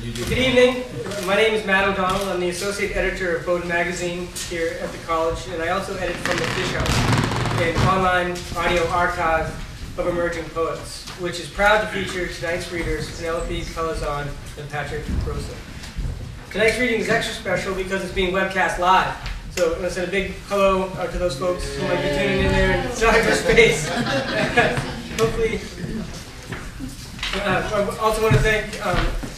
Good evening. My name is Matt O'Donnell. I'm the associate editor of Bowdoin Magazine here at the college, and I also edit from the Fishouse, an online audio archive of emerging poets, which is proud to feature tonight's readers, Penelope Pelizzon and Patrick Rosal. Tonight's reading is extra special because it's being webcast live. So I'm going to send a big hello out to those folks who might be tuning in there in cyberspace. Hopefully. I also want to thank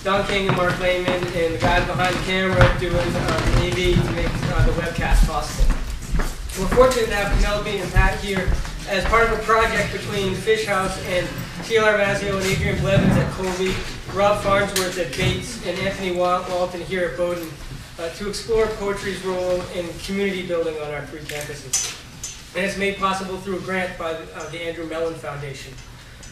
Don King and Mark Lehman and the guys behind the camera doing the AV to make the webcast possible. We're fortunate to have Penelope and Pat here as part of a project between Fishouse and T.L.R. Mazzio and Adrian Blevins at Colby, Rob Farnsworth at Bates, and Anthony Walton here at Bowdoin to explore poetry's role in community building on our three campuses. And it's made possible through a grant by the Andrew Mellon Foundation.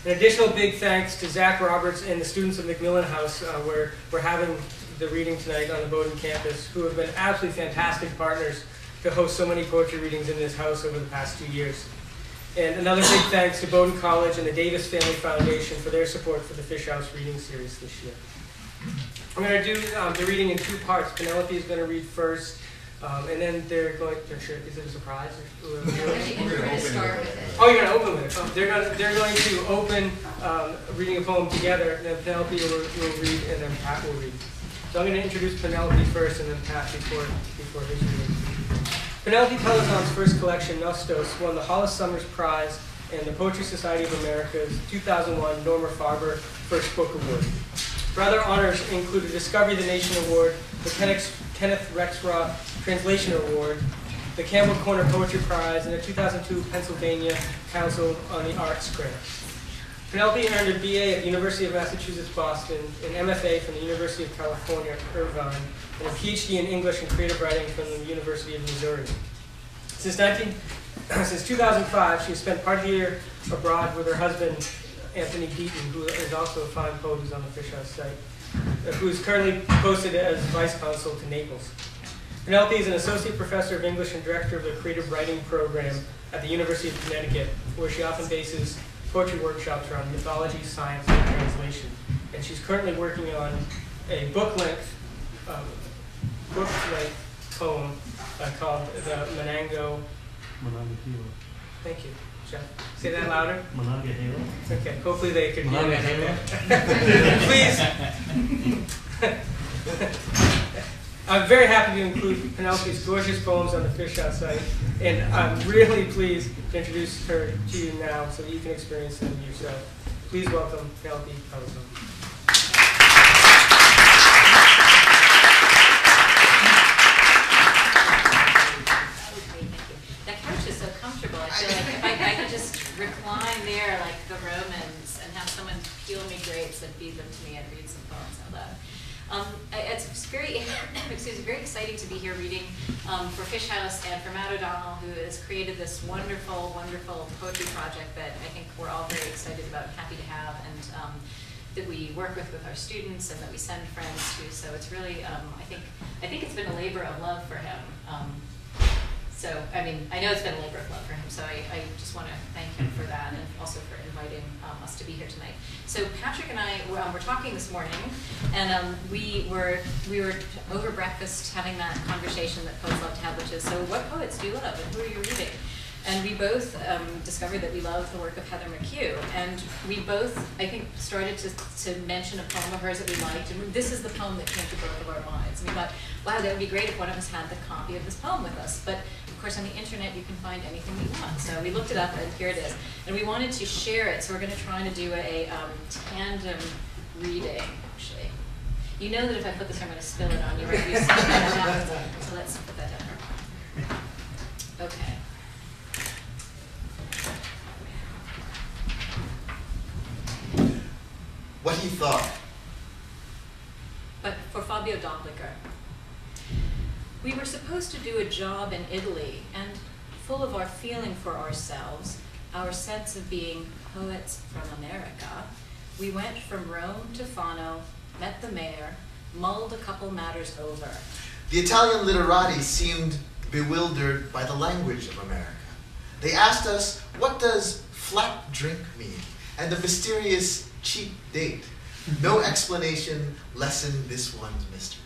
An additional big thanks to Zach Roberts and the students of Macmillan House, where we're having the reading tonight on the Bowdoin campus, who have been absolutely fantastic partners to host so many poetry readings in this house over the past 2 years. And another big thanks to Bowdoin College and the Davis Family Foundation for their support for the Fishouse reading series this year. I'm going to do the reading in two parts. Penelope is going to read first, and then they're going to, is it a surprise? We're going to start with it. Oh, you're going to open with it. Oh, they're going to open reading a poem together, and then Penelope will read, and then Pat will read. So I'm going to introduce Penelope first, and then Pat before his reading. Penelope Pelizzon's first collection, Nostos, won the Hollis Summers Prize and the Poetry Society of America's 2001 Norma Farber First Book Award. Her other honors include the Discovery the Nation Award, the Kenneth Rexroth Translation Award, the Campbell Corner Poetry Prize, and the 2002 Pennsylvania Council on the Arts grant. Penelope earned a BA at the University of Massachusetts, Boston, an MFA from the University of California, Irvine, and a PhD in English and Creative Writing from the University of Missouri. Since 2005, she has spent part of the year abroad with her husband, Anthony Deaton, who is also a fine poet who's on the Fishouse site, who is currently posted as Vice Consul to Naples. Penelope is an associate professor of English and director of the Creative Writing Program at the University of Connecticut, where she often bases poetry workshops around mythology, science, and translation. And she's currently working on a book-length poem called the Monongahela. Thank you, Jeff. Say that louder. Monongahela. Okay, hopefully they could hear Monongahela. Please. I'm very happy to include Penelope's gorgeous poems on the Fishouse site, and I'm really pleased to introduce her to you now so that you can experience them yourself. Please welcome Penelope Pelizzon. That couch is so comfortable. I feel like if I could just recline there like the Romans and have someone peel me grapes and feed them to me and read some poems out loud. It's very, very exciting to be here reading for Fishouse and for Matt O'Donnell, who has created this wonderful, wonderful poetry project that I think we're all very excited about and happy to have, and that we work with our students and that we send friends to. So it's really, I think it's been a labor of love for him. So, I mean, I know it's been a labor of love for him, so I just want to thank him for that and also for inviting us to be here tonight. So Patrick and I were talking this morning, and we were over breakfast having that conversation that poets love to have, which is, so what poets do you love and who are you reading? And we both discovered that we love the work of Heather McHugh, and we both, I think, started to mention a poem of hers that we liked, and this is the poem that came to both of our minds. And we thought, wow, that would be great if one of us had the copy of this poem with us. But of course, on the internet, you can find anything we want. So we looked it up, and here it is. And we wanted to share it, so we're going to try to do a tandem reading, actually. You know that if I put this, I'm going to spill it on you, right? You see that happens. So let's put that down. Okay. What he thought. But for Fabio Doppler. We were supposed to do a job in Italy, and full of our feeling for ourselves, our sense of being poets from America, we went from Rome to Fano, met the mayor, mulled a couple matters over. The Italian literati seemed bewildered by the language of America. They asked us, what does flat drink mean? And the mysterious cheap date. No explanation lessened this one's mystery.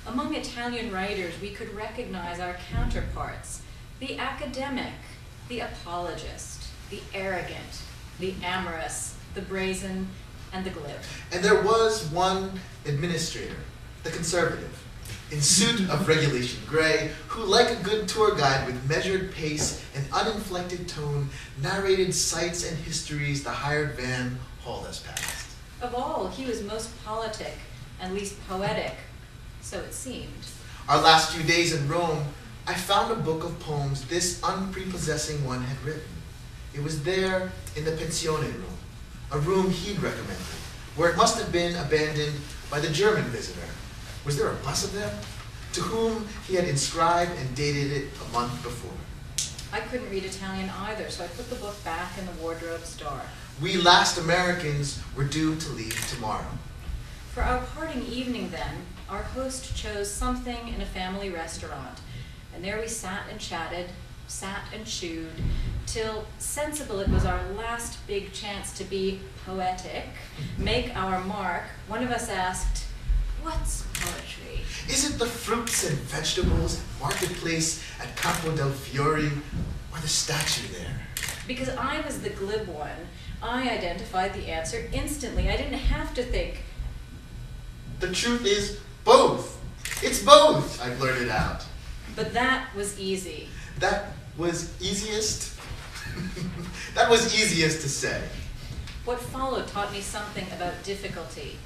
Among Italian writers, we could recognize our counterparts: the academic, the apologist, the arrogant, the amorous, the brazen, and the glib. And there was one administrator, the conservative, in suit of regulation gray, who, like a good tour guide with measured pace and uninflected tone, narrated sights and histories the hired van hauled us past. Of all, he was most politic and least poetic, so it seemed. Our last few days in Rome, I found a book of poems this unprepossessing one had written. It was there in the pensione room, a room he'd recommended, where it must have been abandoned by the German visitor. Was there a bus of them? To whom he had inscribed and dated it a month before. I couldn't read Italian either, so I put the book back in the wardrobe's drawer. We last Americans were due to leave tomorrow. For our parting evening then, our host chose something in a family restaurant, and there we sat and chatted, sat and chewed, till, sensible it was our last big chance to be poetic, make our mark, one of us asked, "What's poetry?" Is it the fruits and vegetables at Marketplace at Campo del Fiore, or the statue there? Because I was the glib one, I identified the answer instantly. I didn't have to think. The truth is both. It's both, I blurted out. But that was easy. That was easiest? That was easiest to say. What followed taught me something about difficulty.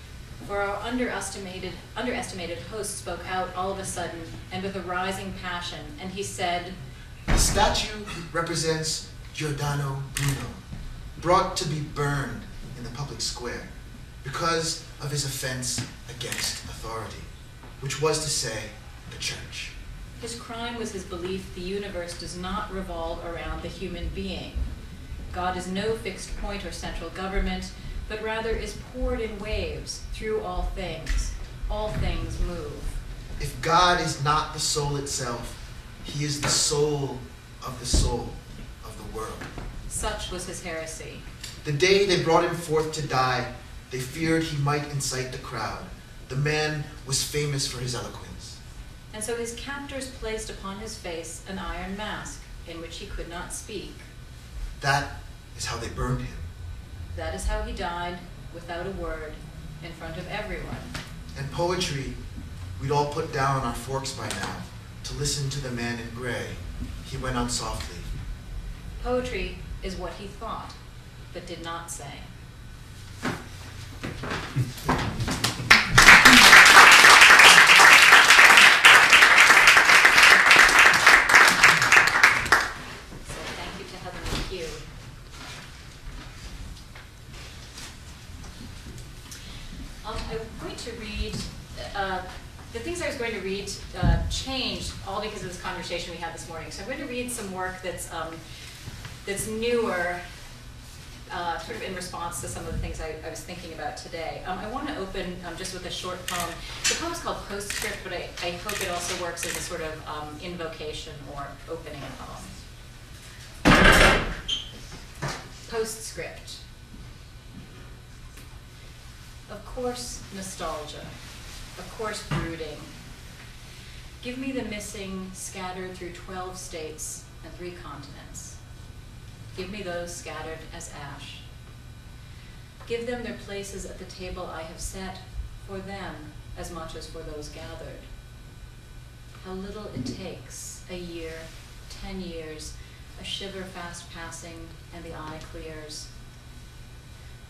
For our underestimated host spoke out all of a sudden and with a rising passion, and he said, The statue represents Giordano Bruno, brought to be burned in the public square because of his offense against authority, which was to say, the church. His crime was his belief the universe does not revolve around the human being. God is no fixed point or central government, but rather is poured in waves through all things. All things move. If God is not the soul itself, he is the soul of the world. Such was his heresy. The day they brought him forth to die, they feared he might incite the crowd. The man was famous for his eloquence. And so his captors placed upon his face an iron mask in which he could not speak. That is how they burned him. That is how he died, without a word, in front of everyone. And poetry, we'd all put down our forks by now to listen to the man in gray. He went on softly. Poetry is what he thought, but did not say. I'm going to read, the things I was going to read changed all because of this conversation we had this morning. So I'm going to read some work that's newer, sort of in response to some of the things I was thinking about today. I want to open just with a short poem. The poem is called Postscript, but I hope it also works as a sort of invocation or opening poem. Postscript. Of course, nostalgia. Of course, brooding. Give me the missing scattered through 12 states and 3 continents. Give me those scattered as ash. Give them their places at the table I have set for them as much as for those gathered. How little it takes, a year, 10 years, a shiver fast passing, and the eye clears.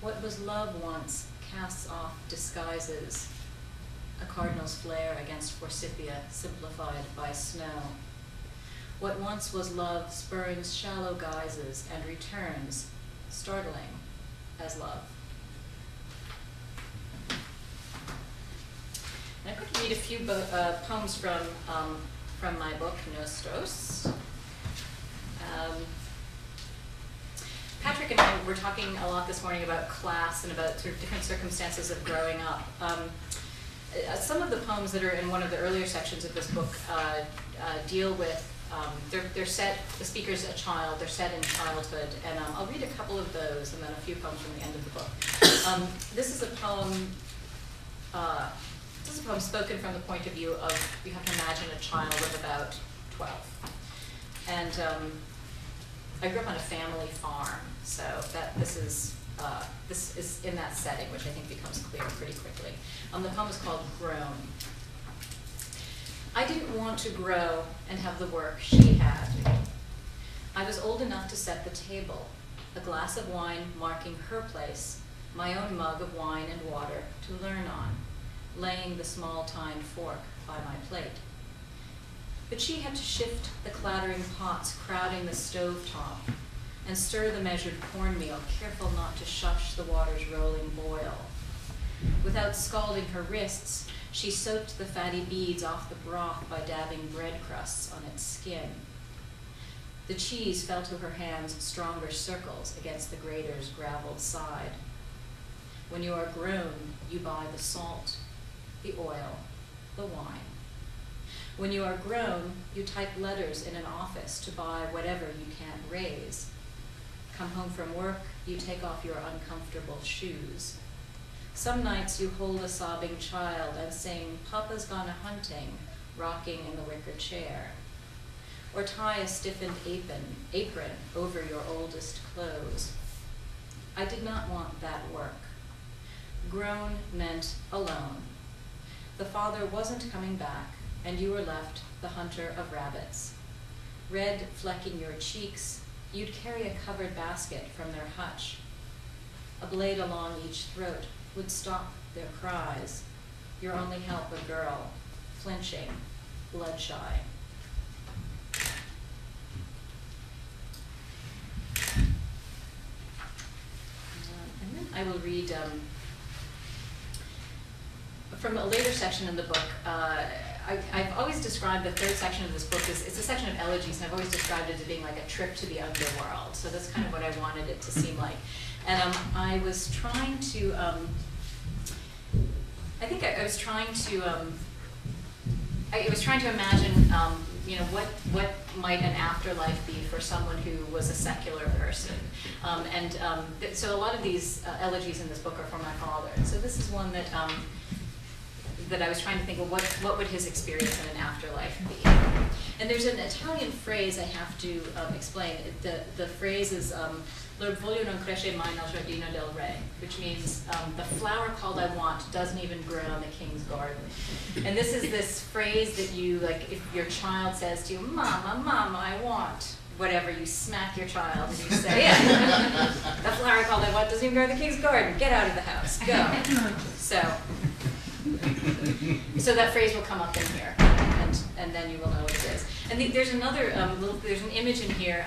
What was love once casts off disguises, a cardinal's flare against forsythia simplified by snow. What once was love spurns shallow guises and returns, startling as love. And I'm going to read a few poems from my book, Nostos. Patrick and I were talking a lot this morning about class and about sort of different circumstances of growing up. Some of the poems that are in one of the earlier sections of this book deal with, they're set, the speaker's a child, they're set in childhood, and I'll read a couple of those and then a few poems from the end of the book. This is a poem. This is a poem spoken from the point of view of, you have to imagine a child of about 12. And I grew up on a family farm, so this is in that setting, which I think becomes clear pretty quickly. The poem is called Grown. I didn't want to grow and have the work she had. I was old enough to set the table, a glass of wine marking her place, my own mug of wine and water to learn on, laying the small tined fork by my plate. But she had to shift the clattering pots crowding the stove top and stir the measured cornmeal, careful not to shush the water's rolling boil. Without scalding her wrists, she soaked the fatty beads off the broth by dabbing bread crusts on its skin. The cheese fell to her hands stronger circles against the grater's graveled side. When you are grown, you buy the salt, the oil, the wine. When you are grown, you type letters in an office to buy whatever you can't raise. Come home from work, you take off your uncomfortable shoes. Some nights you hold a sobbing child and sing, "Papa's gone a-hunting," rocking in the wicker chair. Or tie a stiffened apron over your oldest clothes. I did not want that work. Grown meant alone. The father wasn't coming back, and you were left the hunter of rabbits. Red flecking your cheeks, you'd carry a covered basket from their hutch. A blade along each throat would stop their cries. Your only help a girl, flinching, blood-shy. And then I will read from a later section in the book. I've always described the third section of this book as, it's a section of elegies, and I've always described it as being like a trip to the underworld. So that's kind of what I wanted it to seem like. And I was trying to, I think I was trying to, I was trying to imagine, you know, what might an afterlife be for someone who was a secular person. So a lot of these elegies in this book are for my father. And so this is one that, that I was trying to think, well, what would his experience in an afterlife be? And there's an Italian phrase I have to explain. The phrase is, "L'orgoglio non cresce mai nel giardino del re," which means the flower called I want doesn't even grow in the king's garden. And this is this phrase that you, like, if your child says to you, "Mama, Mama, I want," whatever, you smack your child and you say, "Yeah, the flower called I want doesn't even grow in the king's garden. Get out of the house. Go." So that phrase will come up in here, and then you will know what it is. And there's another, there's an image in here.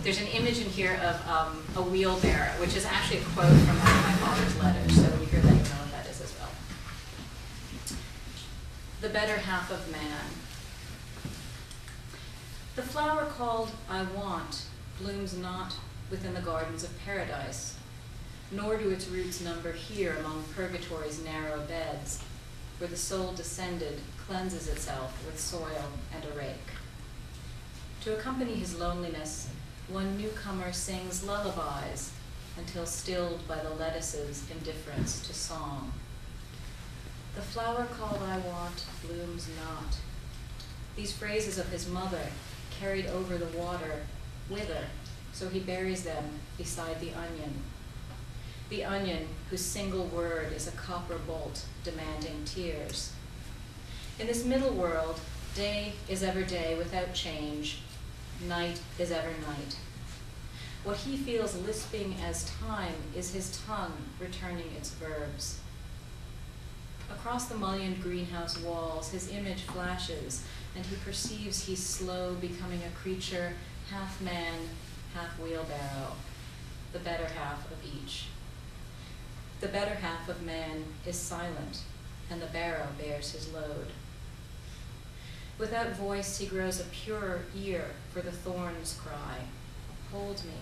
There's an image in here of a wheelbarrow, which is actually a quote from one of my father's letters. So when you hear that, you know what that is as well. The better half of man. The flower called I want blooms not within the gardens of paradise, nor do its roots number here among purgatory's narrow beds, where the soul descended cleanses itself with soil and a rake. To accompany his loneliness, one newcomer sings lullabies until stilled by the lettuce's indifference to song. The flower called I want blooms not. These phrases of his mother, carried over the water, wither, so he buries them beside the onion. The onion, whose single word is a copper bolt demanding tears. In this middle world, day is ever day without change, night is ever night. What he feels lisping as time is his tongue returning its verbs. Across the mullioned greenhouse walls, his image flashes, and he perceives he's slow, becoming a creature, half man, half wheelbarrow, the better half of each. The better half of man is silent, and the barrow bears his load. Without voice, he grows a purer ear for the thorn's cry, hold me.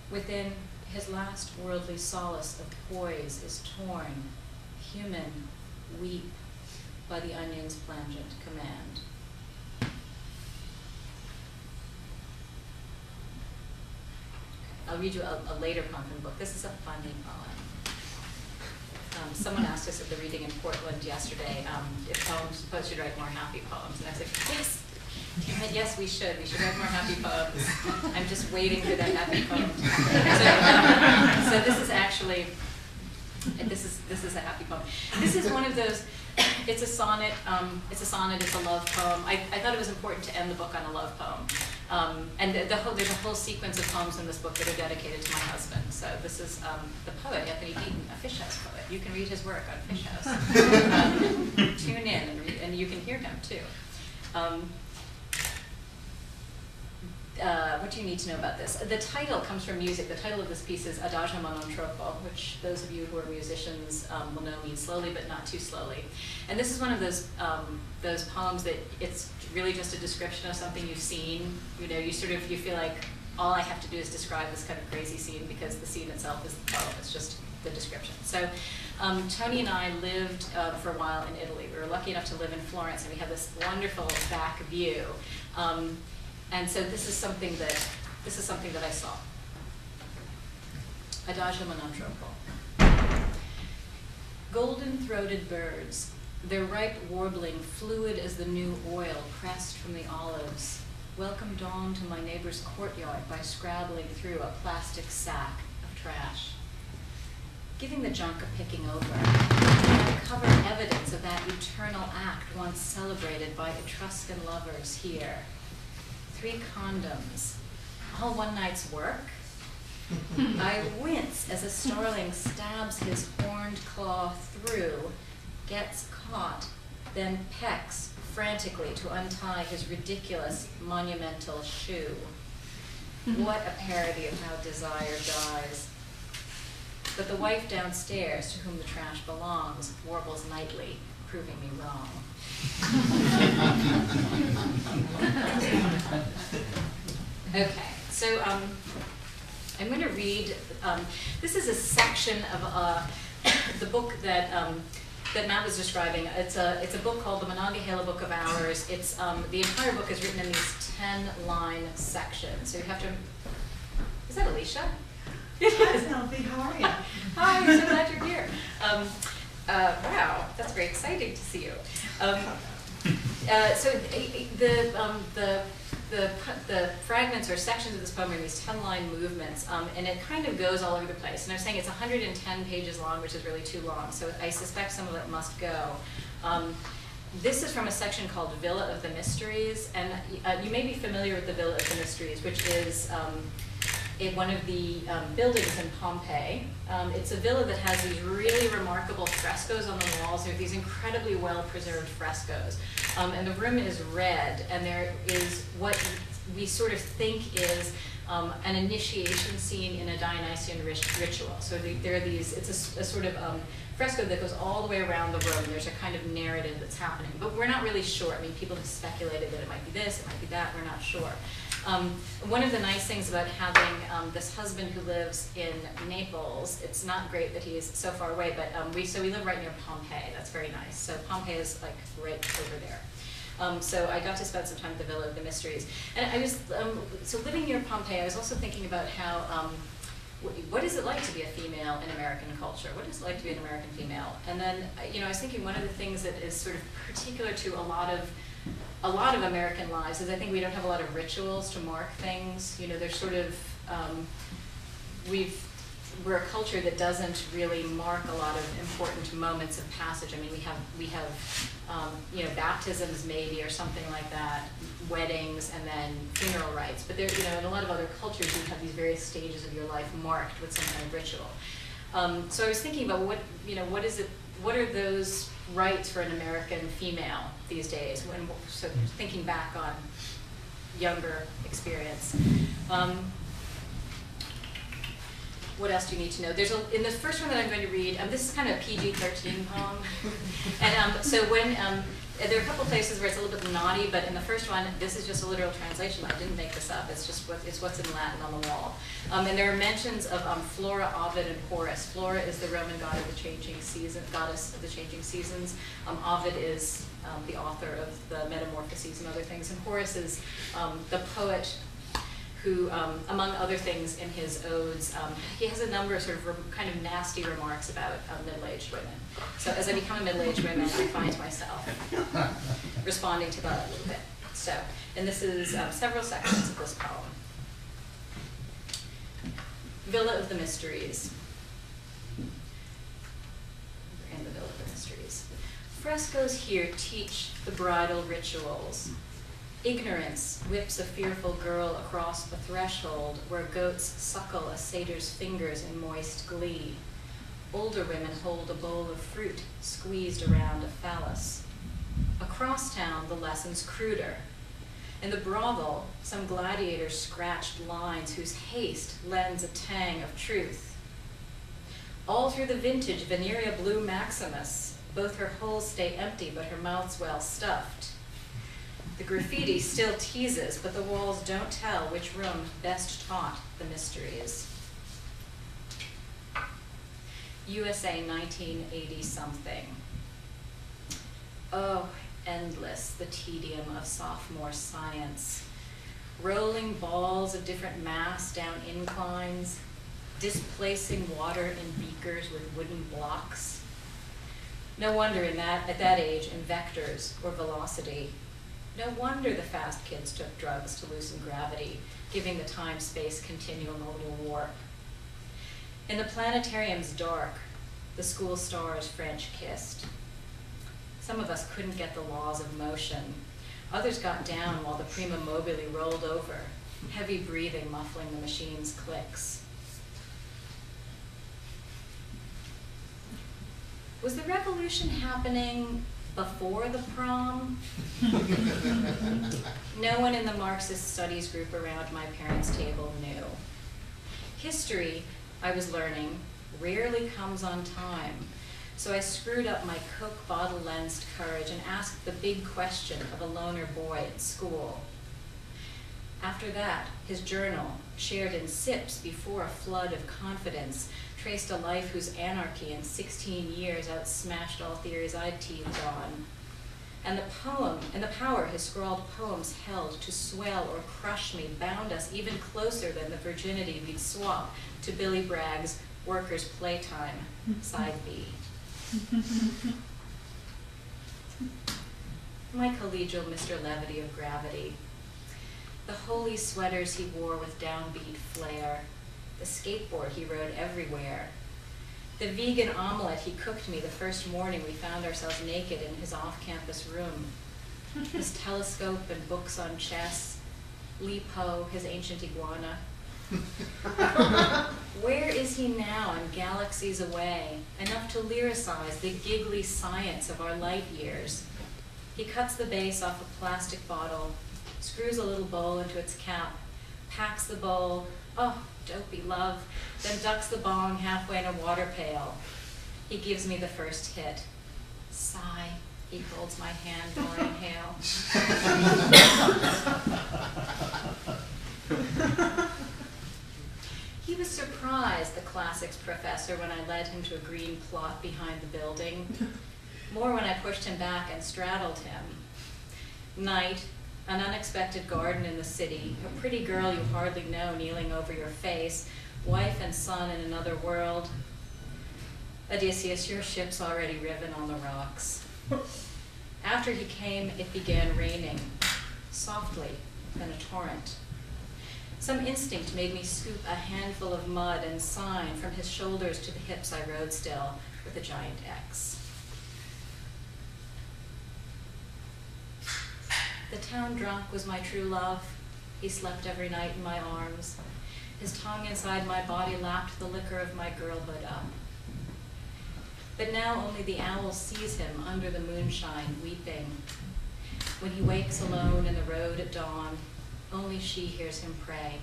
Within, his last worldly solace of poise is torn, human, weep, by the onion's plangent command. I'll read you a later poem from the book. This is a funny poem. Someone asked us at the reading in Portland yesterday if poets should write more happy poems, and I was like, yes, damn it, yes, we should. We should write more happy poems. I'm just waiting for that happy poem to happen. So this is actually, this is a happy poem. This is one of those. It's a sonnet. It's a love poem. I thought it was important to end the book on a love poem. And there's a whole sequence of poems in this book that are dedicated to my husband. So this is the poet, Anthony Beaton, a Fishouse poet. You can read his work on Fishouse. Tune in, and you can hear him too. What do you need to know about this? The title comes from music. The title of this piece is Adagio ma non troppo, which those of you who are musicians will know means slowly but not too slowly. And this is one of those poems that it's really just a description of something you've seen. You know, you feel like all I have to do is describe this kind of crazy scene because the scene itself is the poem. It's just the description. So Tony and I lived for a while in Italy. We were lucky enough to live in Florence, and we had this wonderful back view. And so this is something that I saw. Adagio ma non troppo. Golden-throated birds, their ripe warbling fluid as the new oil pressed from the olives, welcome dawn to my neighbor's courtyard by scrabbling through a plastic sack of trash. Giving the junk a picking over, uncover evidence of that eternal act once celebrated by Etruscan lovers here. 3 condoms, all one night's work. I wince as a starling stabs his horned claw through, gets caught, then pecks frantically to untie his ridiculous monumental shoe. What a parody of how desire dies. But the wife downstairs, to whom the trash belongs, warbles nightly, proving me wrong. Okay, so I'm going to read, this is a section of the book that Matt was describing. It's a book called The Monongahela Book of Hours. It's, the entire book is written in these 10-line sections. So you have to, is that Alicia? Hi, Penelope, how are you? Hi, I'm so glad you're here. Wow, that's very exciting to see you. So the fragments or sections of this poem are in these 10-line movements, and it kind of goes all over the place. And I was saying it's 110 pages long, which is really too long, so I suspect some of it must go. This is from a section called Villa of the Mysteries, and you may be familiar with the Villa of the Mysteries, which is one of the buildings in Pompeii. It's a villa that has these really remarkable frescoes on the walls. There are these incredibly well-preserved frescoes. And the room is red, and there is what we sort of think is an initiation scene in a Dionysian ritual. So there are these, it's a sort of fresco that goes all the way around the room. There's a kind of narrative that's happening, but we're not really sure. I mean, people have speculated that it might be this, it might be that, we're not sure. One of the nice things about having this husband who lives in Naples, it's not great that he's so far away, but we live right near Pompeii. That's very nice. So Pompeii is like right over there. So I got to spend some time at the Villa of the Mysteries. And I was, so living near Pompeii, I was also thinking about how, what is it like to be a female in American culture? What is it like to be an American female? And then, I was thinking one of the things that is sort of particular to a lot of American lives is I think we don't have a lot of rituals to mark things. There's sort of, we're a culture that doesn't really mark a lot of important moments of passage. I mean, we have baptisms maybe or something like that, weddings, and then funeral rites. But there, in a lot of other cultures, you have these various stages of your life marked with some kind of ritual. So I was thinking about what are those rights for an American female these days? So thinking back on younger experience. What else do you need to know? In the first one that I'm going to read, this is kind of a PG-13 poem. And so when, there are a couple places where it's a little bit naughty, but in the first one, this is just a literal translation. I didn't make this up. It's just it's what's in Latin on the wall. And there are mentions of Flora, Ovid, and Horus. Flora is the Roman god of the changing season, goddess of the changing seasons. Ovid is the author of the Metamorphoses and other things. And Horus is the poet who, among other things in his odes, he has a number of sort of kind of nasty remarks about middle-aged women. So as I become a middle-aged woman, I find myself responding to that a little bit. So, and this is several sections of this poem. Villa of the Mysteries. We're in the Villa of the Mysteries. Frescoes here teach the bridal rituals. Ignorance whips a fearful girl across the threshold where goats suckle a satyr's fingers in moist glee. Older women hold a bowl of fruit squeezed around a phallus. Across town, the lesson's cruder. In the brothel, some gladiator scratched lines whose haste lends a tang of truth. All through the vintage Veneria Blue Maximus, both her holes stay empty, but her mouth's well stuffed. The graffiti still teases, but the walls don't tell which room best taught the mysteries. USA 1980-something. Oh, endless the tedium of sophomore science. Rolling balls of different mass down inclines, displacing water in beakers with wooden blocks. No wonder at that age in vectors or velocity. No wonder the fast kids took drugs to loosen gravity, giving the time-space continuum a little warp. In the planetarium's dark, the school stars French kissed. Some of us couldn't get the laws of motion. Others got down while the prima mobile rolled over, heavy breathing muffling the machine's clicks. Was the revolution happening before the prom? No one in the Marxist studies group around my parents' table knew. History, I was learning, rarely comes on time, so I screwed up my Coke bottle-lensed courage and asked the big question of a loner boy at school. After that, his journal, shared in sips before a flood of confidence, traced a life whose anarchy in 16 years outsmashed all theories I'd teethed on. And the power his scrawled poems held to swell or crush me bound us even closer than the virginity we'd swap to Billy Bragg's Workers' Playtime, side B. My collegial Mr. Levity of gravity. The holy sweaters he wore with downbeat flair, the skateboard he rode everywhere, the vegan omelet he cooked me the first morning we found ourselves naked in his off-campus room, his telescope and books on chess, Li Po, his ancient iguana. Where is he now in galaxies away, enough to lyricize the giggly science of our light years? He cuts the base off a plastic bottle, screws a little bowl into its cap, packs the bowl, oh, dopey love, then ducks the bong halfway in a water pail. He gives me the first hit. Sigh, he holds my hand while I inhale. He was surprised, the classics professor, when I led him to a green plot behind the building. More when I pushed him back and straddled him. Night, an unexpected garden in the city, a pretty girl you hardly know kneeling over your face, wife and son in another world. Odysseus, your ship's already riven on the rocks. After he came, it began raining, softly, then a torrent. Some instinct made me scoop a handful of mud and sign from his shoulders to the hips I rode still with a giant X. The town drunk was my true love. He slept every night in my arms. His tongue inside my body lapped the liquor of my girlhood up. But now only the owl sees him under the moonshine, weeping. When he wakes alone in the road at dawn, only she hears him pray.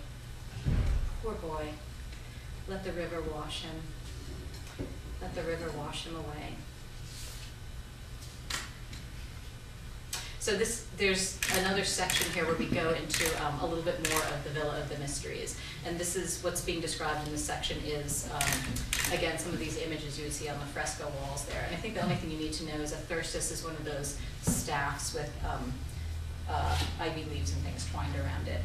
Poor boy, let the river wash him. Let the river wash him away. So there's another section here where we go into a little bit more of the Villa of the Mysteries. And this is what's being described in this section is, again, some of these images you would see on the fresco walls there. And I think the only thing you need to know is a thyrsus is one of those staffs with ivy leaves and things twined around it.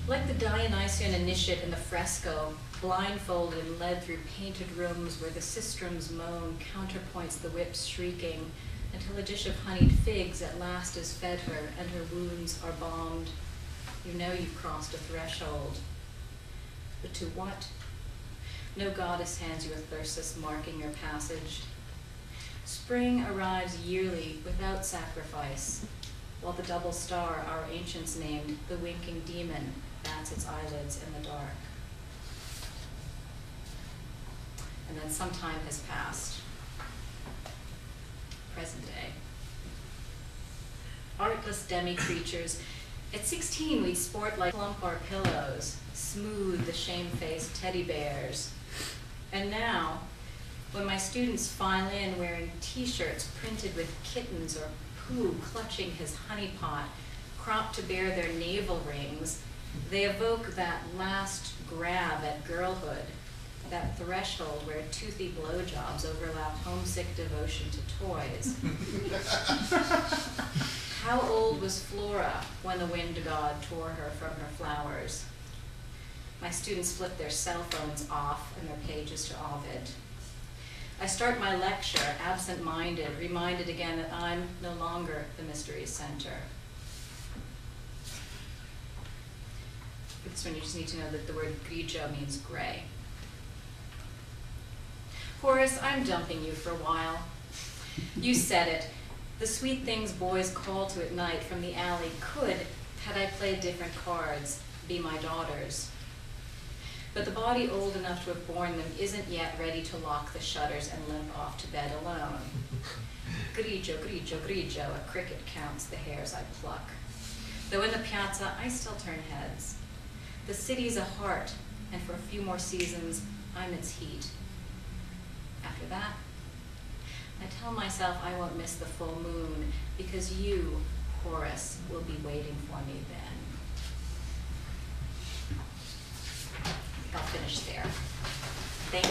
Like the Dionysian initiate in the fresco, blindfolded and led through painted rooms where the sistrum's moan counterpoints the whip's shrieking, until a dish of honeyed figs at last is fed her and her wounds are balmed. You know you've crossed a threshold. But to what? No goddess hands you a thyrsus marking your passage. Spring arrives yearly without sacrifice, while the double star our ancients named the winking demon bats its eyelids in the dark. And then some time has passed. Present day. Artless demi-creatures. At 16, we'd sport like plump our pillows, smooth the shame-faced teddy bears. And now, when my students file in wearing t-shirts printed with kittens or poo clutching his honeypot, cropped to bear their navel rings, they evoke that last grab at girlhood, that threshold where toothy blowjobs overlap homesick devotion to toys. How old was Flora when the wind god tore her from her flowers? My students flip their cell phones off and their pages to Ovid. I start my lecture, absent-minded, reminded again that I'm no longer the mystery center. For this one, you just need to know that the word grigio means gray. Horace, I'm dumping you for a while. You said it. The sweet things boys call to at night from the alley could, had I played different cards, be my daughters. But the body old enough to have borne them isn't yet ready to lock the shutters and limp off to bed alone. Grigio, grigio, grigio, a cricket counts the hairs I pluck. Though in the piazza, I still turn heads. The city's a heart, and for a few more seasons, I'm its heat. After that, I tell myself I won't miss the full moon because you, Horace, will be waiting for me then. I'll finish there. Thank you.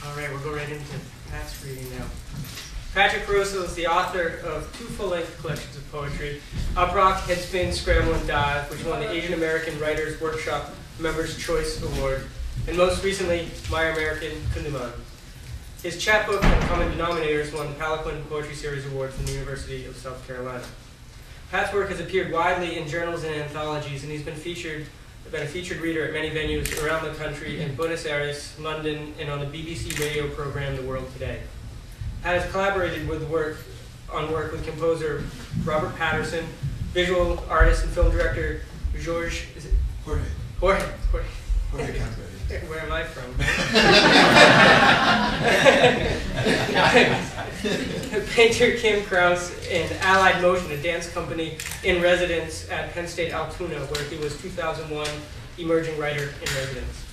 All right, we'll go right into Pat's reading now. Patrick Rosal is the author of 2 full-length collections of poetry, Uprock, Headspin, Scramble, and Dive, which won the Asian American Writers Workshop Members' Choice Award, and most recently, My American Kundiman. His chapbook and Common Denominators won the Palanquin Poetry Series Award from the University of South Carolina. Pat's work has appeared widely in journals and anthologies, and he's been a featured reader at many venues around the country in Buenos Aires, London, and on the BBC radio program The World Today. Pat has collaborated with work with composer Robert Patterson, visual artist and film director Jorge Campredi. Where am I from? Painter Kim Krause and Allied Motion, a dance company in residence at Penn State Altoona, where he was 2001 Emerging Writer in Residence.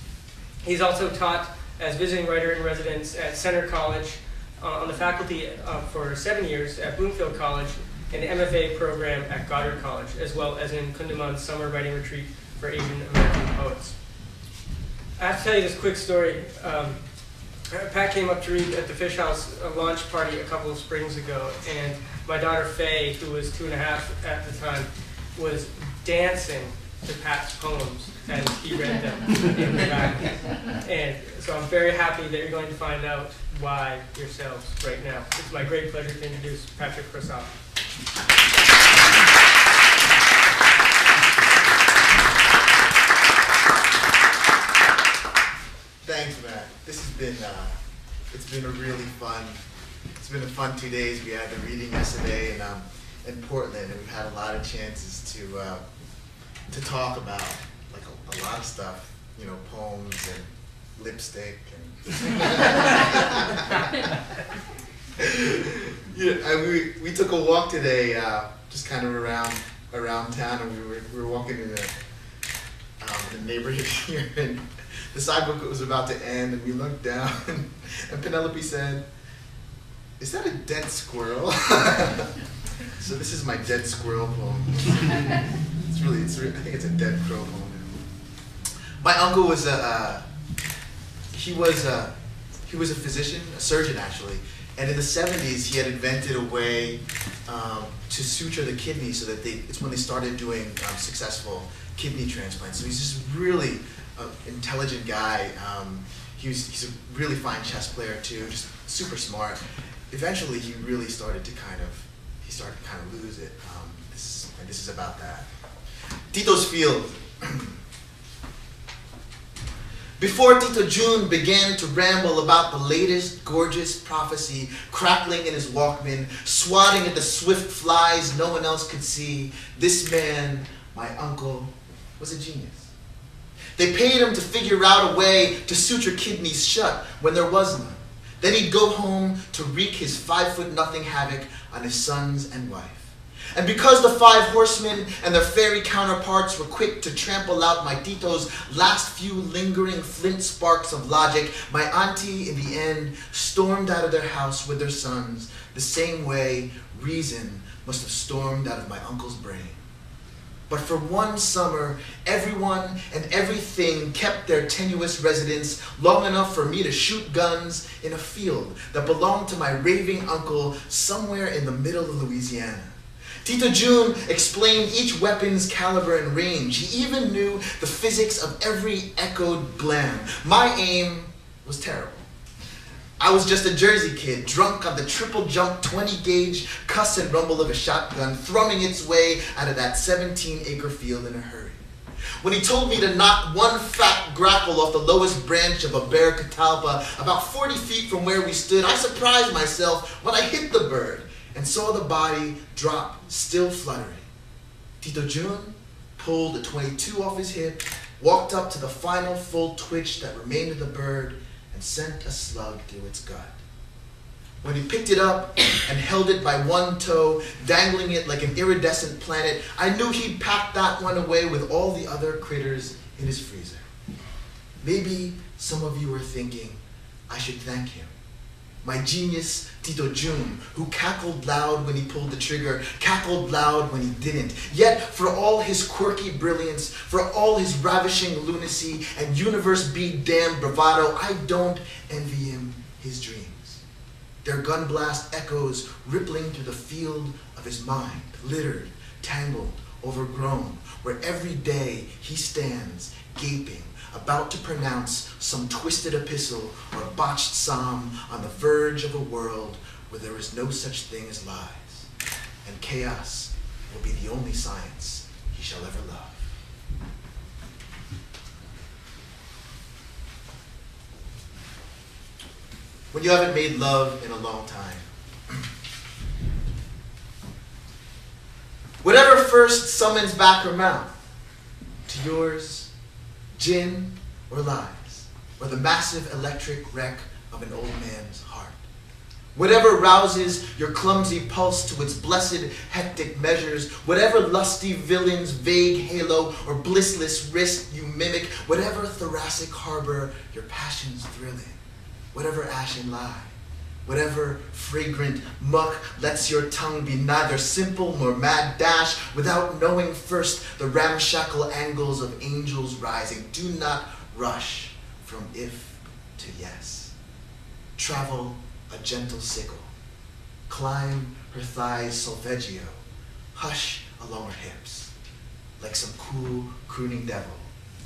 He's also taught as visiting writer in residence at Center College, on the faculty for 7 years at Bloomfield College, and the MFA program at Goddard College, as well as in Kundiman's summer writing retreat for Asian American poets. I have to tell you this quick story. Pat came up to read at the Fishouse launch party a couple of springs ago, and my daughter Faye, who was 2.5 at the time, was dancing to Pat's poems as he read them in the back. And so I'm very happy that you're going to find out why yourselves right now. It's my great pleasure to introduce Patrick Rosal. Thanks, Matt. This has been it's been a really fun. It's been a fun 2 days. We had the reading yesterday in Portland, and we've had a lot of chances to talk about like a lot of stuff. You know, poems and lipstick and we took a walk today, just kind of around town, and we were walking in the neighborhood here, and the sidewalk was about to end, and we looked down, and Penelope said, "Is that a dead squirrel?" So this is my dead squirrel poem. It's really, I think it's a dead crow poem. My uncle was he was a physician, a surgeon actually, and in the 70s he had invented a way to suture the kidney so that it's when they started doing successful kidney transplants. So he's just really intelligent guy. He's a really fine chess player too, just super smart. Eventually he really started to kind of lose it. This is about that. Tito's Field. Before Tito June began to ramble about the latest gorgeous prophecy, crackling in his Walkman, swatting at the swift flies no one else could see, this man, my uncle, was a genius. They paid him to figure out a way to suture kidneys shut when there was none. Then he'd go home to wreak his 5'0" havoc on his sons and wife. And because the 5 horsemen and their fairy counterparts were quick to trample out my Tito's last few lingering flint sparks of logic, my auntie, in the end, stormed out of their house with their sons, the same way reason must have stormed out of my uncle's brain. But for one summer, everyone and everything kept their tenuous residence long enough for me to shoot guns in a field that belonged to my raving uncle somewhere in the middle of Louisiana. Tito June explained each weapon's caliber and range. He even knew the physics of every echoed blam. My aim was terrible. I was just a Jersey kid, drunk on the triple jump 20 gauge cuss and rumble of a shotgun, thrumming its way out of that 17-acre field in a hurry. When he told me to knock one fat grackle off the lowest branch of a bare catalpa about 40 feet from where we stood, I surprised myself when I hit the bird and saw the body drop, still fluttering. Tito June pulled a .22 off his hip, walked up to the final full twitch that remained of the bird, and sent a slug through its gut. When he picked it up and held it by one toe, dangling it like an iridescent planet, I knew he'd packed that one away with all the other critters in his freezer. Maybe some of you are thinking, I should thank him. My genius, Tito June, who cackled loud when he pulled the trigger, cackled loud when he didn't. Yet, for all his quirky brilliance, for all his ravishing lunacy and universe-beat-damned bravado, I don't envy him his dreams. Their gun blast echoes rippling through the field of his mind, littered, tangled, overgrown, where every day he stands, gaping, about to pronounce some twisted epistle or botched psalm on the verge of a world where there is no such thing as lies, and chaos will be the only science he shall ever love. When you haven't made love in a long time, whatever first summons back her mouth, to yours, gin or lies, or the massive electric wreck of an old man's heart. Whatever rouses your clumsy pulse to its blessed hectic measures, whatever lusty villain's vague halo or blissless wrist you mimic, whatever thoracic harbor your passions thrill in, whatever ashen lie, whatever fragrant muck lets your tongue be neither simple nor mad dash without knowing first the ramshackle angles of angels rising. Do not rush from if to yes. Travel a gentle sickle. Climb her thighs solfeggio. Hush along her hips, like some cool crooning devil,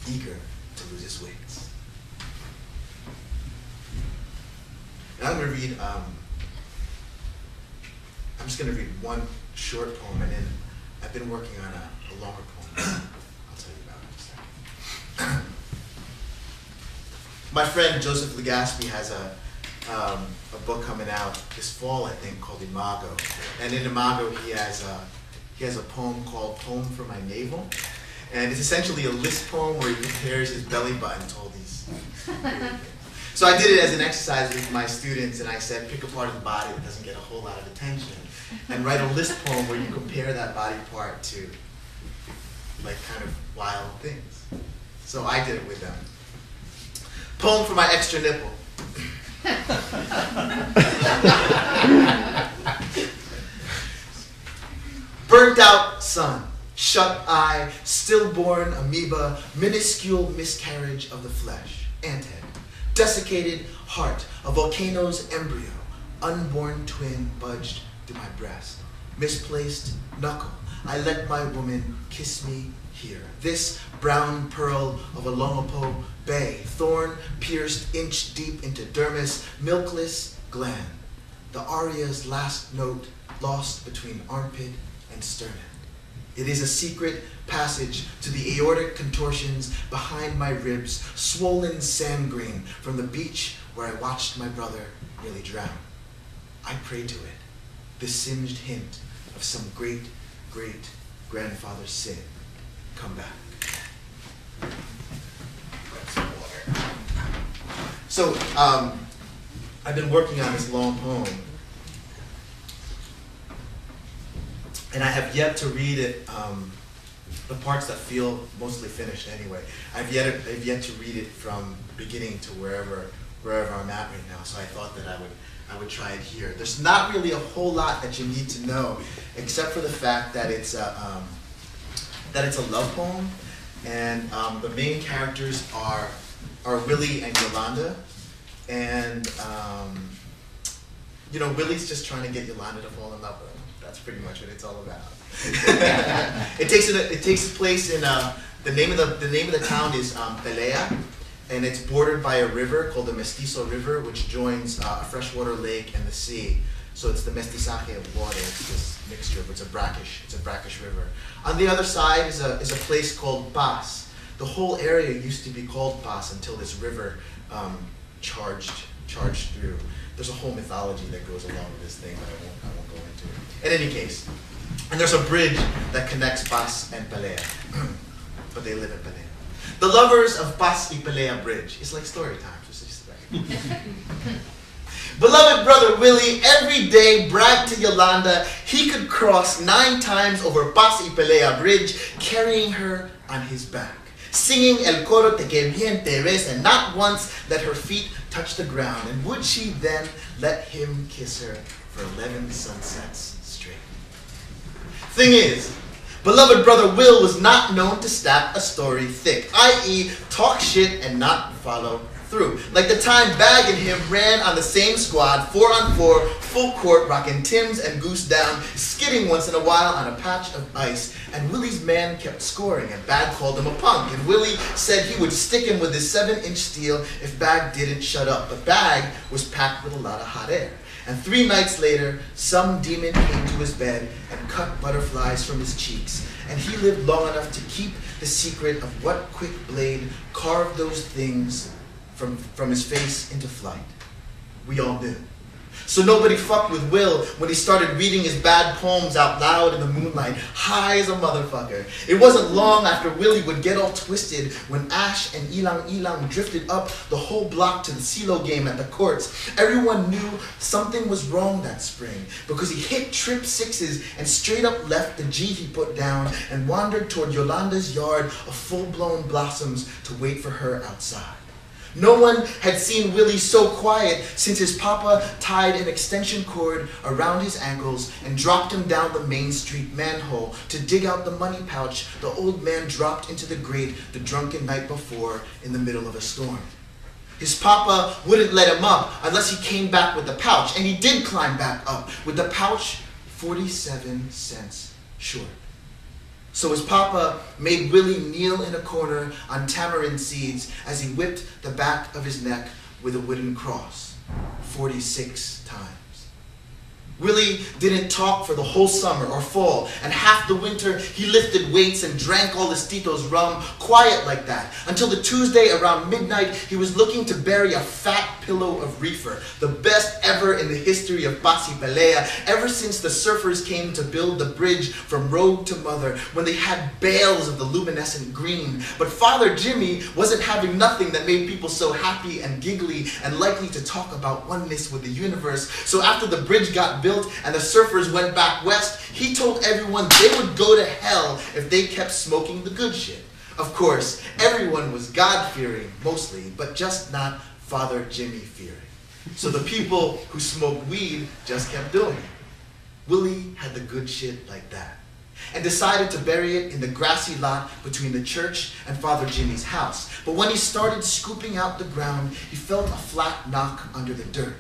eager to lose his wings. Now I'm going to read, I'm just going to read one short poem, and then I've been working on a longer poem. I'll tell you about it in a second. My friend Joseph Legaspi has a book coming out this fall, I think, called Imago. And in Imago, he has a poem called Poem for My Navel. And it's essentially a list poem where he compares his belly button to all these. So I did it as an exercise with my students, and I said, pick a part of the body that doesn't get a whole lot of attention, and write a list poem where you compare that body part to, like, kind of wild things. So I did it with them. Poem for my extra nipple. Burnt out sun, shut eye, stillborn amoeba, minuscule miscarriage of the flesh, anthead, desiccated heart, a volcano's embryo, unborn twin budged to my breast, misplaced knuckle, I let my woman kiss me here. This brown pearl of a Longopo bay, thorn pierced inch deep into dermis, milkless gland, the aria's last note lost between armpit and sternum. It is a secret passage to the aortic contortions behind my ribs, swollen sand grain from the beach where I watched my brother nearly drown. I pray to it, the singed hint of some great, great grandfather's sin. Come back. Grab some water. So, I've been working on this long poem, and I have yet to read it, the parts that feel mostly finished anyway. I've yet to read it from beginning to wherever I'm at right now, so I thought that I would try it here. There's not really a whole lot that you need to know, except for the fact that it's a love poem, and the main characters are Willie and Yolanda, and you know, Willie's just trying to get Yolanda to fall in love with him. That's pretty much what it's all about. It takes place in the name of the town is Pelea, and it's bordered by a river called the Mestizo River, which joins a freshwater lake and the sea. So it's the mestizaje of water. It's this mixture. It's a brackish river. On the other side is a place called Paz. The whole area used to be called Paz until this river charged through. There's a whole mythology that goes along with this thing that I won't go into. In any case, and there's a bridge that connects Paz and Pelea, but they live in Pelea. The lovers of Paz y Pelea Bridge. It's like story time. Beloved brother Willie every day bragged to Yolanda he could cross 9 times over Paz y Pelea Bridge, carrying her on his back, singing El Coro Te Que Bien Te Ves, and not once let her feet touch the ground. And would she then let him kiss her for 11 sunsets straight? Thing is, beloved brother Will was not known to stack a story thick, i.e. talk shit and not follow through. Like the time Bag and him ran on the same squad, 4-on-4, full court, rocking Timbs and Goose down, skidding once in a while on a patch of ice, and Willie's man kept scoring, and Bag called him a punk, and Willie said he would stick him with his 7-inch steel if Bag didn't shut up, but Bag was packed with a lot of hot air. And 3 nights later, some demon came to his bed and cut butterflies from his cheeks, and he lived long enough to keep the secret of what quick blade carved those things from his face into flight. We all knew. So nobody fucked with Will when he started reading his bad poems out loud in the moonlight, high as a motherfucker. It wasn't long after Willie would get all twisted when Ash and Ilang drifted up the whole block to the CeeLo game at the courts. Everyone knew something was wrong that spring because he hit trip 6s and straight up left the G he put down and wandered toward Yolanda's yard of full-blown blossoms to wait for her outside. No one had seen Willie so quiet since his papa tied an extension cord around his ankles and dropped him down the Main Street manhole to dig out the money pouch the old man dropped into the grate the drunken night before in the middle of a storm. His papa wouldn't let him up unless he came back with the pouch, and he did climb back up with the pouch 47 cents short. So his papa made Willie kneel in a corner on tamarind seeds as he whipped the back of his neck with a wooden cross 46 times. Willie didn't talk for the whole summer or fall, and half the winter he lifted weights and drank all his tito's rum, quiet like that, until the Tuesday around midnight he was looking to bury a fat pillow of reefer, the best ever in the history of Paz y Pelea, ever since the surfers came to build the bridge from road to mother, when they had bales of the luminescent green. But Father Jimmy wasn't having nothing that made people so happy and giggly and likely to talk about oneness with the universe. So after the bridge got built and the surfers went back west, he told everyone they would go to hell if they kept smoking the good shit. Of course, everyone was God-fearing, mostly, but just not Father Jimmy-fearing. So the people who smoked weed just kept doing it. Willie had the good shit like that. and decided to bury it in the grassy lot between the church and Father Jimmy's house. But when he started scooping out the ground, he felt a flat knock under the dirt.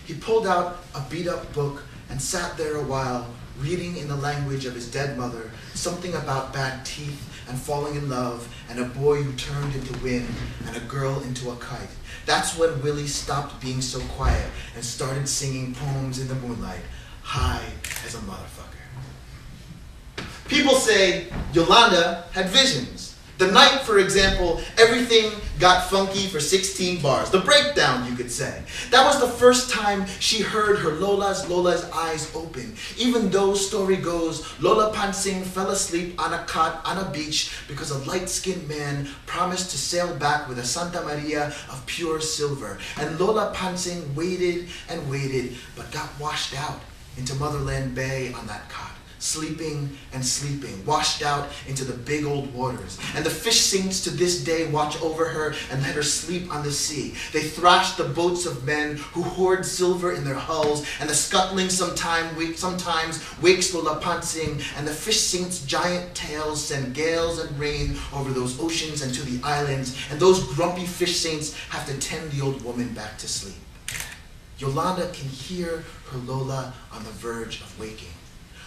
He pulled out a beat-up book and sat there a while, reading in the language of his dead mother, something about bad teeth and falling in love, and a boy who turned into wind and a girl into a kite. That's when Willie stopped being so quiet and started singing poems in the moonlight, high as a motherfucker. People say Yolanda had visions. The night, for example, everything got funky for 16 bars. The breakdown, you could say. That was the first time she heard her Lola's eyes open. Even though, story goes, Lola Pansing fell asleep on a cot on a beach because a light-skinned man promised to sail back with a Santa Maria of pure silver. And Lola Pansing waited and waited, but got washed out into Motherland Bay on that cot. Sleeping and sleeping, washed out into the big old waters. And the fish saints to this day watch over her and let her sleep on the sea. They thrash the boats of men who hoard silver in their hulls, and the scuttling sometimes wakes Lola Pansing, and the fish saints' giant tails send gales and rain over those oceans and to the islands, and those grumpy fish saints have to tend the old woman back to sleep. Yolanda can hear her Lola on the verge of waking,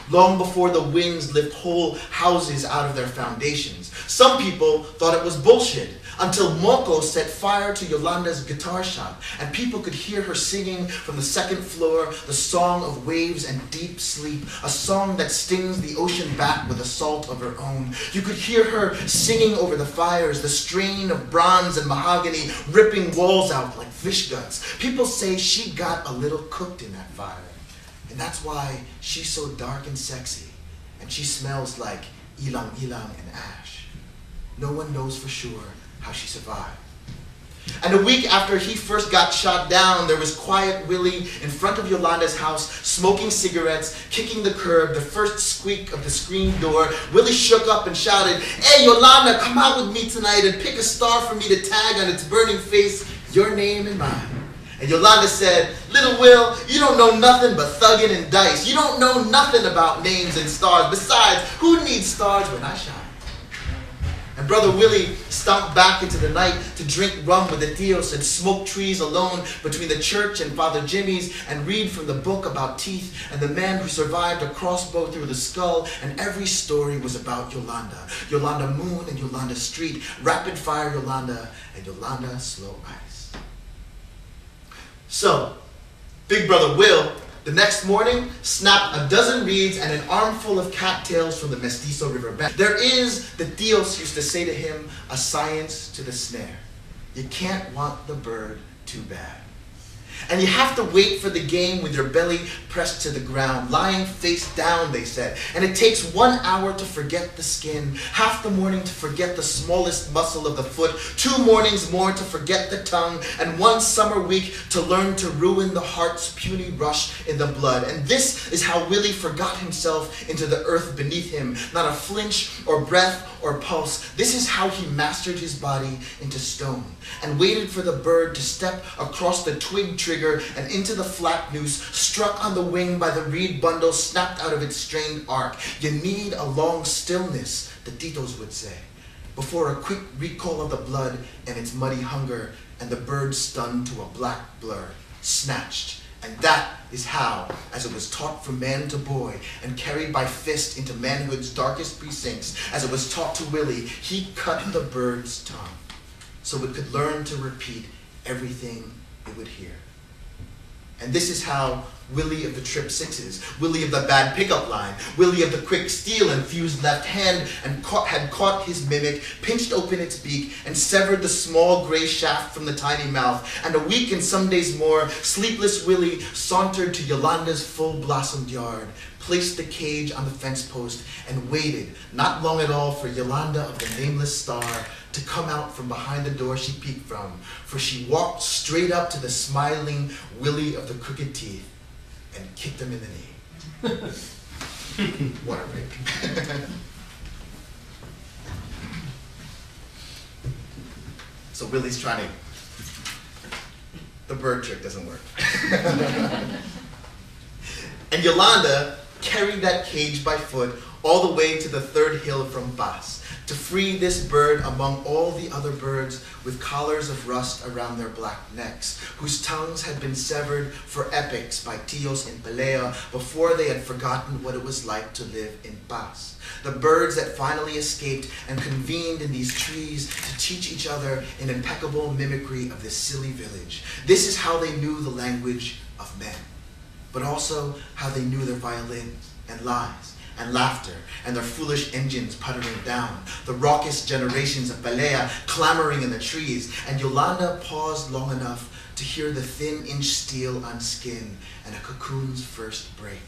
long before the winds lift whole houses out of their foundations. Some people thought it was bullshit, until Moko set fire to Yolanda's guitar shop, and people could hear her singing from the second floor the song of waves and deep sleep, a song that stings the ocean back with a salt of her own. You could hear her singing over the fires, the strain of bronze and mahogany ripping walls out like fish guts. People say she got a little cooked in that fire. And that's why she's so dark and sexy, and she smells like ilang ilang and ash. No one knows for sure how she survived. And a week after he first got shot down, there was quiet Willie in front of Yolanda's house, smoking cigarettes, kicking the curb, the first squeak of the screen door. Willie shook up and shouted, "Hey Yolanda, come out with me tonight and pick a star for me to tag on its burning face, your name and mine." And Yolanda said, "Little Will, you don't know nothing but thugging and dice. You don't know nothing about names and stars. Besides, who needs stars when I shine?" And Brother Willie stomped back into the night to drink rum with the tios and smoke trees alone between the church and Father Jimmy's and read from the book about teeth and the man who survived a crossbow through the skull, and every story was about Yolanda. Yolanda Moon and Yolanda Street, Rapid Fire Yolanda, and Yolanda Slow Ice. So, Big Brother Will, the next morning, snapped a dozen reeds and an armful of cattails from the Mestizo River bank. There is, the tios used to say to him, a science to the snare. You can't want the bird too bad. And you have to wait for the game with your belly pressed to the ground, lying face down, they said. And it takes 1 hour to forget the skin, half the morning to forget the smallest muscle of the foot, 2 mornings more to forget the tongue, and 1 summer week to learn to ruin the heart's puny rush in the blood. And this is how Willie forgot himself into the earth beneath him, not a flinch or breath or pulse. This is how he mastered his body into stone, and waited for the bird to step across the twig trigger and into the flat noose, struck on the wing by the reed bundle snapped out of its strained arc. You need a long stillness, the titos would say, before a quick recall of the blood and its muddy hunger, and the bird stunned to a black blur, snatched. And that is how, as it was taught from man to boy and carried by fist into manhood's darkest precincts, as it was taught to Willie, he cut the bird's tongue so it could learn to repeat everything it would hear. And this is how Willie of the trip sixes, Willie of the bad pickup line, Willie of the quick steel and fused left hand had caught his mimic, pinched open its beak, and severed the small gray shaft from the tiny mouth. And a week and some days more, sleepless Willie sauntered to Yolanda's full-blossomed yard, placed the cage on the fence post, and waited, not long at all, for Yolanda of the nameless star to come out from behind the door she peeked from, for she walked straight up to the smiling Willie of the crooked teeth and kicked him in the knee. What a break. So Willie's trying to, the bird trick doesn't work. And Yolanda carried that cage by foot all the way to the third hill from Bas, to free this bird among all the other birds with collars of rust around their black necks, whose tongues had been severed for epochs by Tios in Pelea before they had forgotten what it was like to live in Bas. The birds that finally escaped and convened in these trees to teach each other in impeccable mimicry of this silly village. This is how they knew the language of men, but also how they knew their violins and lies and laughter, and their foolish engines puttering down, the raucous generations of Pelea clamoring in the trees, and Yolanda paused long enough to hear the thin inch steel on skin and a cocoon's first break.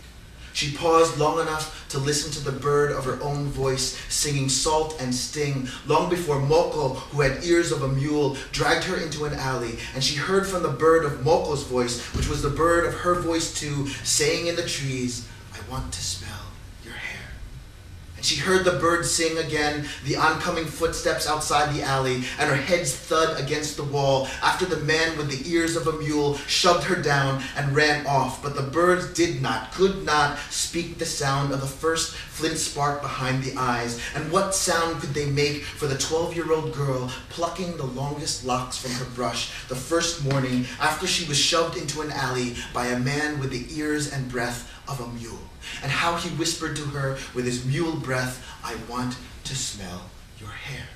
She paused long enough to listen to the bird of her own voice singing salt and sting long before Moko, who had ears of a mule, dragged her into an alley, and she heard from the bird of Moko's voice, which was the bird of her voice too, saying in the trees, "I want to smell your hair." And she heard the bird sing again, the oncoming footsteps outside the alley, and her head thud against the wall after the man with the ears of a mule shoved her down and ran off. But the birds could not speak the sound of the first flint spark behind the eyes. And what sound could they make for the 12-year-old girl plucking the longest locks from her brush the first morning after she was shoved into an alley by a man with the ears and breath of a mule? And how he whispered to her with his mule breath, "I want to smell your hair."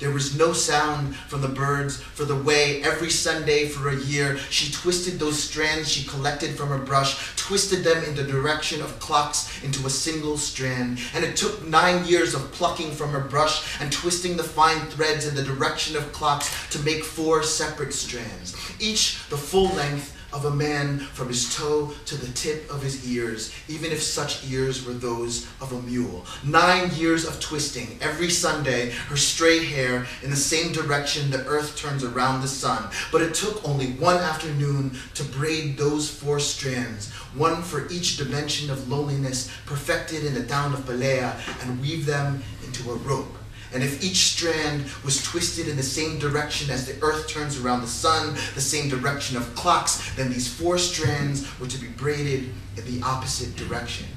There was no sound from the birds for the way every Sunday for a year she twisted those strands she collected from her brush, twisted them in the direction of clocks into a single strand. And it took 9 years of plucking from her brush and twisting the fine threads in the direction of clocks to make 4 separate strands, each the full length of a man from his toe to the tip of his ears, even if such ears were those of a mule. 9 years of twisting every Sunday her stray hair in the same direction the earth turns around the sun. But it took only 1 afternoon to braid those 4 strands, one for each dimension of loneliness perfected in the town of Pelea, and weave them into a rope. And if each strand was twisted in the same direction as the earth turns around the sun, the same direction of clocks, then these 4 strands were to be braided in the opposite direction,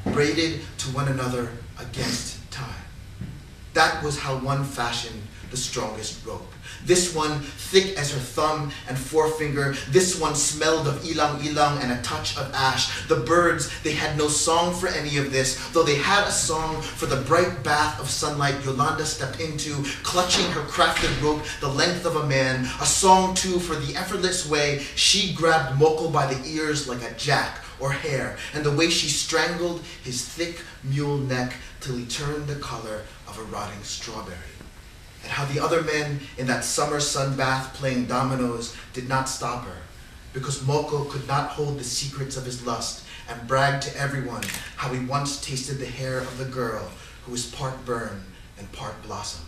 braided to one another against time. That was how one fashioned the strongest rope. This one thick as her thumb and forefinger. This one smelled of ilang-ilang and a touch of ash. The birds, they had no song for any of this, though they had a song for the bright bath of sunlight Yolanda stepped into, clutching her crafted rope the length of a man. A song, too, for the effortless way she grabbed Moko by the ears like a jack or hare, and the way she strangled his thick mule neck till he turned the color of a rotting strawberry. And how the other men in that summer sun bath playing dominoes did not stop her, because Moko could not hold the secrets of his lust and bragged to everyone how he once tasted the hair of the girl who was part burn and part blossom.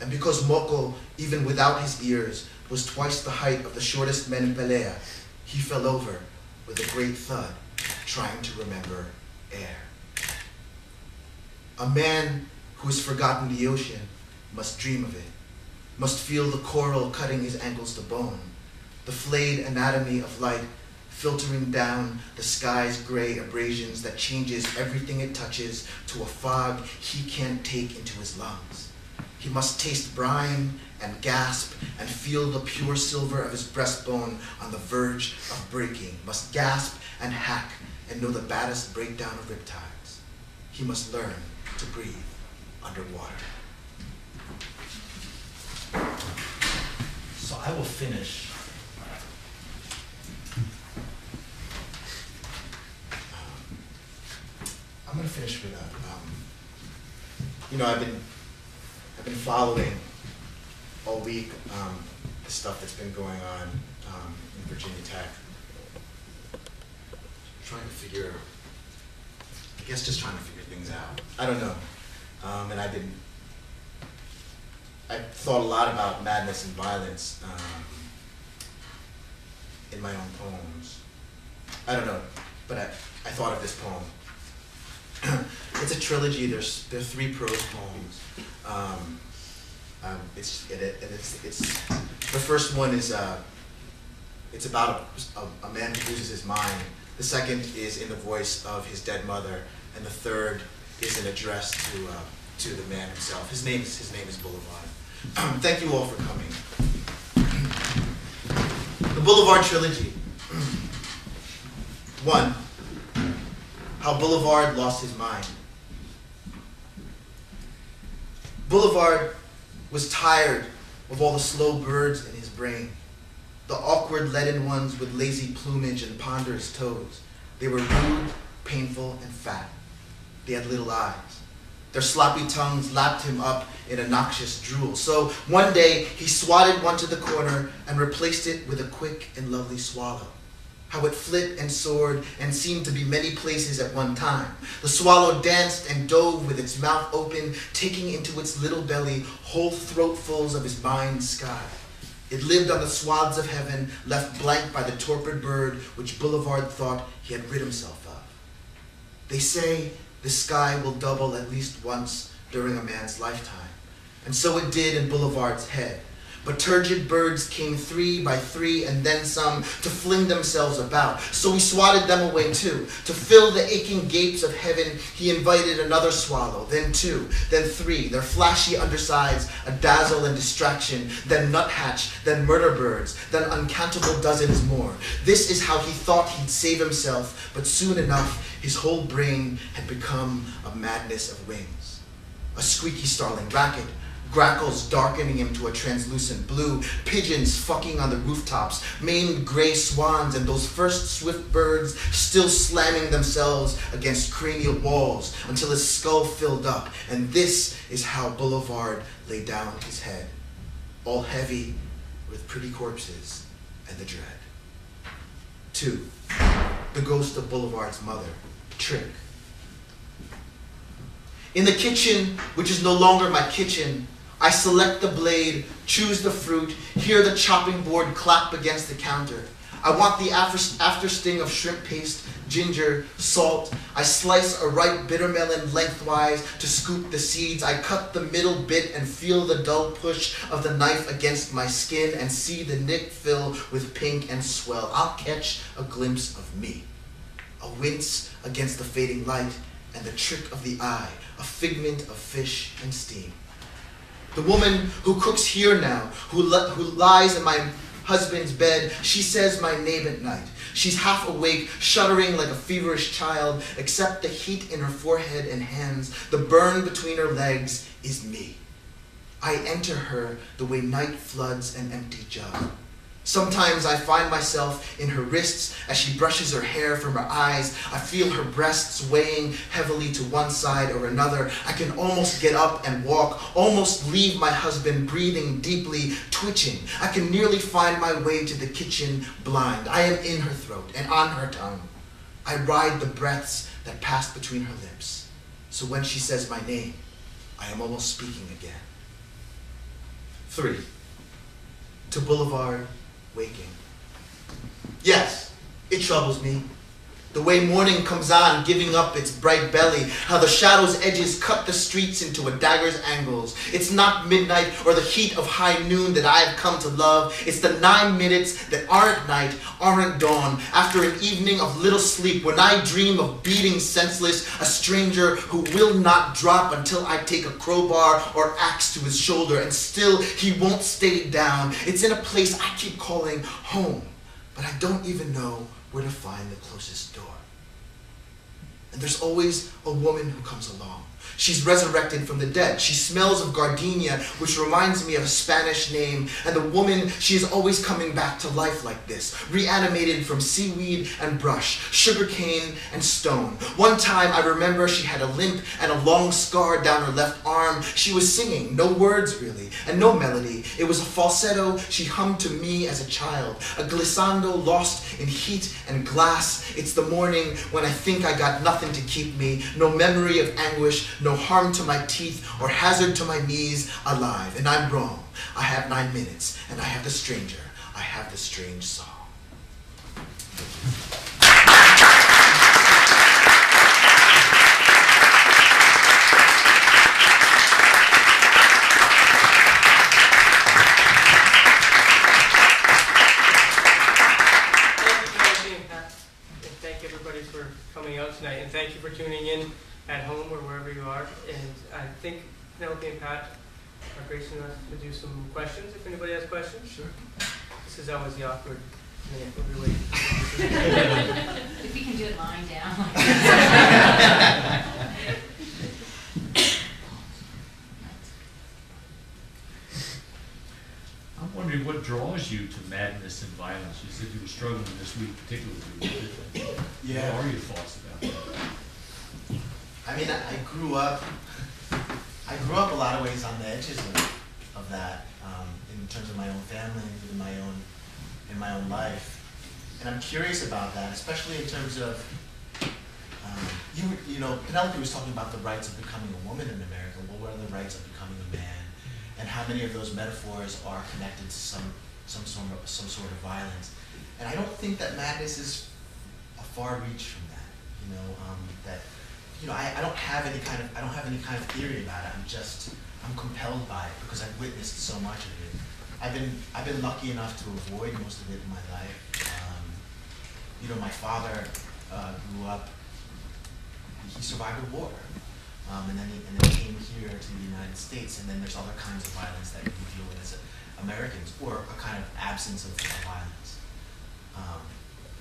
And because Moko, even without his ears, was twice the height of the shortest men in Pelea, he fell over with a great thud, trying to remember air. A man who has forgotten the ocean must dream of it, must feel the coral cutting his ankles to bone, the flayed anatomy of light filtering down the sky's gray abrasions that changes everything it touches to a fog he can't take into his lungs. He must taste brine and gasp and feel the pure silver of his breastbone on the verge of breaking, must gasp and hack and know the baddest breakdown of riptides. He must learn to breathe underwater. So I will finish. I'm going to finish with I've been following all week the stuff that's been going on in Virginia Tech. Trying to figure things out. I don't know, and I thought a lot about madness and violence in my own poems. I don't know, but I thought of this poem. It's a trilogy. There's 3 prose poems. It's the first one is it's about a man who loses his mind. The second is in the voice of his dead mother, and the third is an address to the man himself. His name is Boulevard. Thank you all for coming. The Boulevard Trilogy. 1. How Boulevard lost his mind. Boulevard was tired of all the slow birds in his brain, the awkward leaden ones with lazy plumage and ponderous toes. They were rude, painful, and fat. They had little eyes. Their sloppy tongues lapped him up in a noxious drool. So one day he swatted one to the corner and replaced it with a quick and lovely swallow. How it flit and soared and seemed to be many places at one time. The swallow danced and dove with its mouth open, taking into its little belly whole throatfuls of his mind's sky. It lived on the swaths of heaven, left blank by the torpid bird which Boulevard thought he had rid himself of. They say the sky will double at least once during a man's lifetime, and so it did in Boulevard's head. But turgid birds came 3 by 3 and then some to fling themselves about. So he swatted them away too. To fill the aching gapes of heaven, he invited another swallow, then 2, then 3, their flashy undersides a dazzle and distraction, then nuthatch, then murder birds, then uncountable dozens more. This is how he thought he'd save himself, but soon enough his whole brain had become a madness of wings. A squeaky starling racket, grackles darkening him to a translucent blue, pigeons fucking on the rooftops, maimed gray swans, and those first swift birds still slamming themselves against cranial walls until his skull filled up. And this is how Boulevard lay down his head, all heavy with pretty corpses and the dread. 2. The ghost of Boulevard's mother, Trick. In the kitchen, which is no longer my kitchen, I select the blade, choose the fruit, hear the chopping board clap against the counter. I want the after sting of shrimp paste, ginger, salt. I slice a ripe bitter melon lengthwise to scoop the seeds. I cut the middle bit and feel the dull push of the knife against my skin and see the nick fill with pink and swell. I'll catch a glimpse of me, a wince against the fading light and the trick of the eye, a figment of fish and steam. The woman who cooks here now, who lies in my husband's bed, she says my name at night. She's half awake, shuddering like a feverish child, except the heat in her forehead and hands, the burn between her legs is me. I enter her the way night floods an empty jug. Sometimes I find myself in her wrists as she brushes her hair from her eyes. I feel her breasts weighing heavily to one side or another. I can almost get up and walk, almost leave my husband breathing deeply, twitching. I can nearly find my way to the kitchen blind. I am in her throat and on her tongue. I ride the breaths that pass between her lips. So when she says my name, I am almost speaking again. 3. To Boulevard, waking. Yes, it troubles me. The way morning comes on, giving up its bright belly, how the shadow's edges cut the streets into a dagger's angles. It's not midnight or the heat of high noon that I have come to love. It's the 9 minutes that aren't night, aren't dawn, after an evening of little sleep, when I dream of beating senseless a stranger who will not drop until I take a crowbar or axe to his shoulder, and still he won't stay down. It's in a place I keep calling home, but I don't even know where to find the closest door. And there's always a woman who comes along. She's resurrected from the dead. She smells of gardenia, which reminds me of a Spanish name. And the woman, she is always coming back to life like this, reanimated from seaweed and brush, sugarcane and stone. One time I remember she had a limp and a long scar down her left arm. She was singing, no words really, and no melody. It was a falsetto she hummed to me as a child, a glissando lost in heat and glass. It's the morning when I think I got nothing to keep me, no memory of anguish, no harm to my teeth or hazard to my knees, alive. And I'm wrong. I have 9 minutes, and I have the stranger. I have the strange song. Thank you, Penelope and Pat, and thank everybody for coming out tonight, and thank you for tuning in at home or wherever you are. And I think Penelope and Pat are gracious enough to do some questions, if anybody has questions. Sure. This is always the awkward minute when we wait. If we can do it lying down. I'm wondering what draws you to madness and violence. You said you were struggling this week particularly with it. Yeah. What are your thoughts about that? I mean, I grew up a lot of ways on the edges of that, in terms of my own family and in my own life. And I'm curious about that, especially in terms of, you know, Penelope was talking about the rights of becoming a woman in America. Well, what are the rights of becoming a man? And how many of those metaphors are connected to some sort of violence? And I don't think that madness is a far reach from that. You know, that, you know, I don't have any kind of theory about it. I'm compelled by it because I've witnessed so much of it. I've been lucky enough to avoid most of it in my life. You know, my father grew up. He survived a war. And then he came here to the United States, and then there's other kinds of violence that we deal with as Americans, or a kind of absence of violence,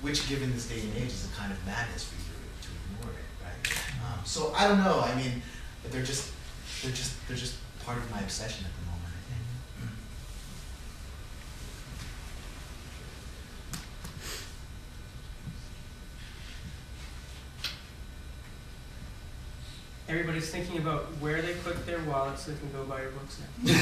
which, given this day and age, is a kind of madness for you to ignore it, right? So I don't know. I mean, they're just part of my obsession at the moment, I think. Everybody's thinking about where they put their wallets so they can go buy your books now.